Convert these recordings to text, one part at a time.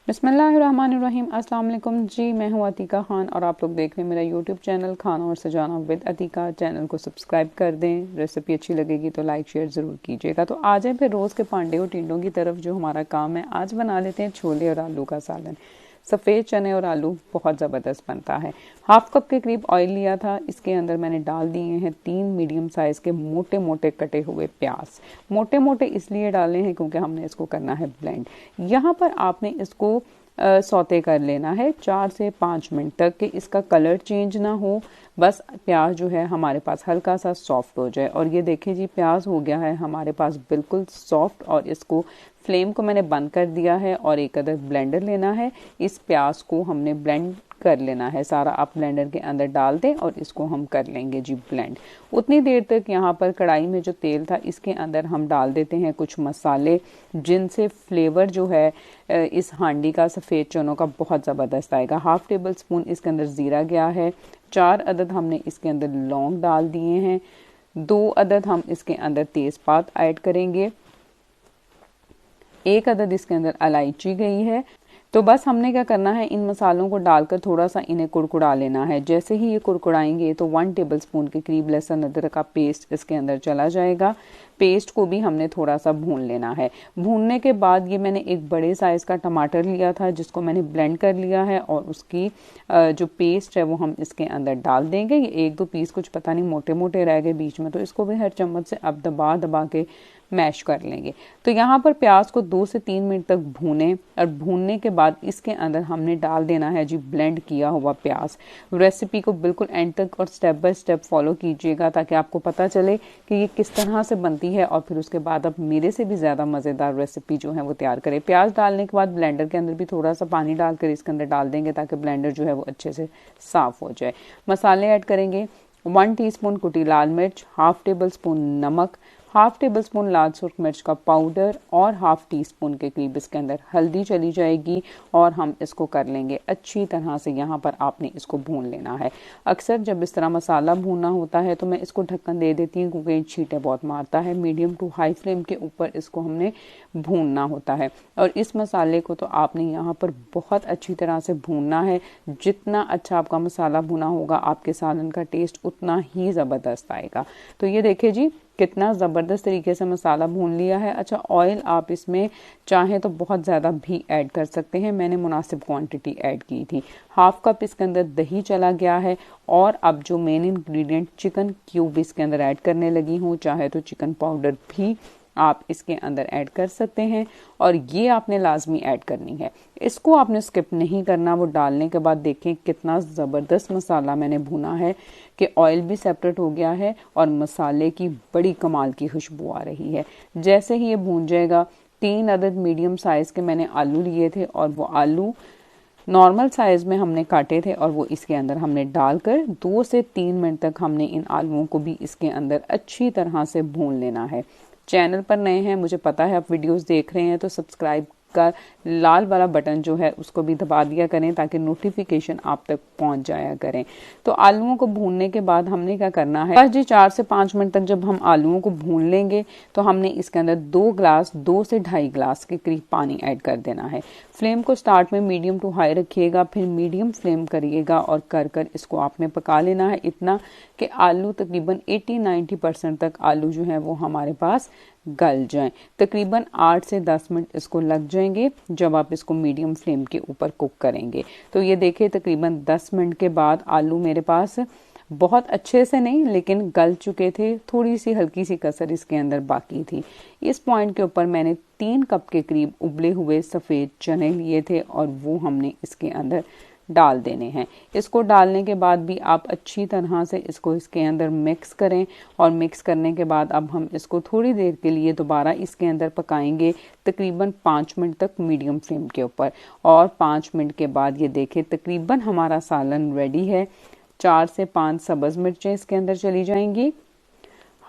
बिस्मिल्लाहिर्रहमानिर्रहीम। अस्सलाम वालेकुम जी, मैं हूँ अतीका खान और आप लोग देख रहे हैं मेरा यूट्यूब चैनल खाना और सजाना विद अतीका। चैनल को सब्सक्राइब कर दें। रेसिपी अच्छी लगेगी तो लाइक शेयर ज़रूर कीजिएगा। तो आ जाए फिर रोज़ के पांडे और टिंडों की तरफ, जो हमारा काम है। आज बना लेते हैं छोले और आलू का सालन। सफ़ेद चने और आलू बहुत ज़बरदस्त बनता है। हाफ कप के करीब ऑयल लिया था, इसके अंदर मैंने डाल दिए हैं 3 मीडियम साइज़ के मोटे मोटे कटे हुए प्याज। मोटे मोटे इसलिए डाले हैं क्योंकि हमने इसको करना है ब्लेंड। यहाँ पर आपने इसको सौते कर लेना है 4 से 5 मिनट तक कि इसका कलर चेंज ना हो। बस प्याज जो है हमारे पास हल्का सा सॉफ्ट हो जाए। और ये देखिए जी, प्याज हो गया है हमारे पास बिल्कुल सॉफ्ट। और इसको फ्लेम को मैंने बंद कर दिया है और एक अदर ब्लेंडर लेना है। इस प्याज को हमने ब्लेंड कर लेना है सारा। आप ब्लेंडर के अंदर डाल दें और इसको हम कर लेंगे जी ब्लेंड। उतनी देर तक यहाँ पर कढ़ाई में जो तेल था इसके अंदर हम डाल देते हैं कुछ मसाले, जिनसे फ्लेवर जो है इस हांडी का सफ़ेद चनों का बहुत ज़बरदस्त आएगा। हाफ टेबल स्पून इसके अंदर ज़ीरा गया है। 4 अदद हमने इसके अंदर लौंग डाल दिए हैं। 2 अदद हम इसके अंदर तेज़पात ऐड करेंगे। 1 अदद इसके अंदर इलायची गई है। तो बस हमने क्या करना है, इन मसालों को डालकर थोड़ा सा इन्हें कुड़कुड़ा लेना है। जैसे ही ये कुड़कुड़ाएंगे तो 1 टेबल स्पून के करीब लहसुन अदरक का पेस्ट इसके अंदर चला जाएगा। पेस्ट को भी हमने थोड़ा सा भून लेना है। भूनने के बाद ये मैंने एक बड़े साइज़ का टमाटर लिया था जिसको मैंने ब्लेंड कर लिया है और उसकी जो पेस्ट है वो हम इसके अंदर डाल देंगे। ये 1-2 पीस कुछ पता नहीं मोटे मोटे रह गए बीच में, तो इसको भी हर चम्मच से अब दबा दबा के मैश कर लेंगे। तो यहाँ पर प्याज को 2 से 3 मिनट तक भूनें और भूनने के बाद इसके अंदर हमने डाल देना है जी ब्लेंड किया हुआ प्याज। रेसिपी को बिल्कुल एंड तक और स्टेप बाय स्टेप फॉलो कीजिएगा ताकि आपको पता चले कि ये किस तरह से बनती है और फिर उसके बाद आप मेरे से भी ज़्यादा मज़ेदार रेसिपी जो है वो तैयार करें। प्याज डालने के बाद ब्लेंडर के अंदर भी थोड़ा सा पानी डालकर इसके अंदर डाल देंगे ताकि ब्लेंडर जो है वो अच्छे से साफ़ हो जाए। मसाले ऐड करेंगे। 1 टीस्पून कुटी लाल मिर्च, हाफ टेबल स्पून नमक, हाफ टेबल स्पून लाल सुर्ख मिर्च का पाउडर और हाफ टी स्पून के करीब इसके अंदर हल्दी चली जाएगी। और हम इसको कर लेंगे अच्छी तरह से। यहाँ पर आपने इसको भून लेना है। अक्सर जब इस तरह मसाला भूनना होता है तो मैं इसको ढक्कन दे देती हूँ क्योंकि छींटे बहुत मारता है। मीडियम टू हाई फ्लेम के ऊपर इसको हमने भूनना होता है। और इस मसाले को तो आपने यहाँ पर बहुत अच्छी तरह से भूनना है। जितना अच्छा आपका मसाला भुना होगा आपके सालन का टेस्ट उतना ही ज़बरदस्त आएगा। तो ये देखिए जी, कितना ज़बरदस्त तरीके से मसाला भून लिया है। अच्छा, ऑयल आप इसमें चाहें तो बहुत ज़्यादा भी ऐड कर सकते हैं। मैंने मुनासिब क्वांटिटी ऐड की थी। हाफ कप इसके अंदर दही चला गया है। और अब जो मेन इंग्रेडिएंट चिकन क्यूब इसके अंदर ऐड करने लगी हूँ। चाहे तो चिकन पाउडर भी आप इसके अंदर ऐड कर सकते हैं और ये आपने लाजमी ऐड करनी है। इसको आपने स्किप नहीं करना। वो डालने के बाद देखें कितना ज़बरदस्त मसाला मैंने भुना है कि ऑयल भी सेपरेट हो गया है और मसाले की बड़ी कमाल की खुशबू आ रही है। जैसे ही ये भून जाएगा, 3 अदद मीडियम साइज़ के मैंने आलू लिए थे और वो आलू नॉर्मल साइज़ में हमने काटे थे और वो इसके अंदर हमने डालकर 2 से 3 मिनट तक हमने इन आलूओं को भी इसके अंदर अच्छी तरह से भून लेना है। चैनल पर नए हैं, मुझे पता है आप वीडियोस देख रहे हैं, तो सब्सक्राइब का लाल वाला बटन जो है उसको भी दबा दिया करें ताकि नोटिफिकेशन आप तक पहुंच जाया करें। तो आलूओं को भूनने के बाद हमने क्या करना है, बस जी 4 से 5 मिनट तक जब हम आलूओं को भून लेंगे तो हमने इसके अंदर 2 से ढाई गिलास के करीब पानी ऐड कर देना है। फ्लेम को स्टार्ट में मीडियम टू हाई रखिएगा, फिर मीडियम फ्लेम करिएगा और कर इसको आपने पका लेना है इतना कि आलू तकरीबन 80-90% तक आलू जो है वो हमारे पास गल जाएं। तकरीबन 8 से 10 मिनट इसको लग जाएंगे जब आप इसको मीडियम फ्लेम के ऊपर कुक करेंगे। तो ये देखिए तकरीबन 10 मिनट के बाद आलू मेरे पास बहुत अच्छे से नहीं लेकिन गल चुके थे। थोड़ी सी हल्की सी कसर इसके अंदर बाकी थी। इस पॉइंट के ऊपर मैंने 3 कप के करीब उबले हुए सफ़ेद चने लिए थे और वो हमने इसके अंदर डाल देने हैं। इसको डालने के बाद भी आप अच्छी तरह से इसको इसके अंदर मिक्स करें और मिक्स करने के बाद अब हम इसको थोड़ी देर के लिए दोबारा इसके अंदर पकाएंगे तकरीबन 5 मिनट तक मीडियम फ्लेम के ऊपर। और 5 मिनट के बाद ये देखें तकरीबन हमारा सालन रेडी है। 4 से 5 सब्ज़ मिर्चें इसके अंदर चली जाएंगी।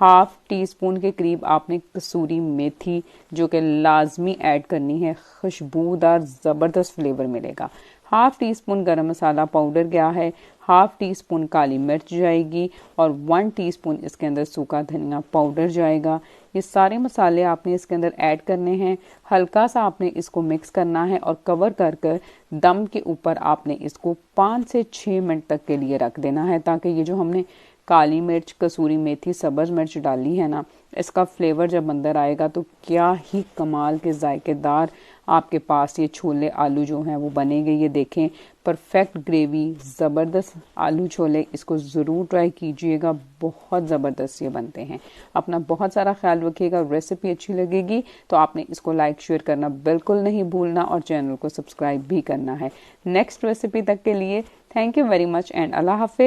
हाफ टी स्पून के करीब आपने कसूरी मेथी जो कि लाजमी ऐड करनी है, खुशबूदार ज़बरदस्त फ्लेवर मिलेगा। हाफ टी स्पून गरम मसाला पाउडर गया है, हाफ टी स्पून काली मिर्च जाएगी और 1 टीस्पून इसके अंदर सूखा धनिया पाउडर जाएगा। ये सारे मसाले आपने इसके अंदर ऐड करने हैं। हल्का सा आपने इसको मिक्स करना है और कवर कर कर दम के ऊपर आपने इसको 5 से 6 मिनट तक के लिए रख देना है, ताकि ये जो हमने काली मिर्च, कसूरी मेथी, सब्ज़ मिर्च डाली है ना, इसका फ्लेवर जब अंदर आएगा तो क्या ही कमाल के जायकेदार आपके पास ये छोले आलू जो हैं वो बनेंगे। ये देखें, परफेक्ट ग्रेवी, ज़बरदस्त आलू छोले, इसको ज़रूर ट्राई कीजिएगा, बहुत ज़बरदस्त ये बनते हैं। अपना बहुत सारा ख्याल रखिएगा। रेसिपी अच्छी लगेगी तो आपने इसको लाइक शेयर करना बिल्कुल नहीं भूलना और चैनल को सब्सक्राइब भी करना है। नेक्स्ट रेसिपी तक के लिए thank you very much and अल्लाह हाफिज़।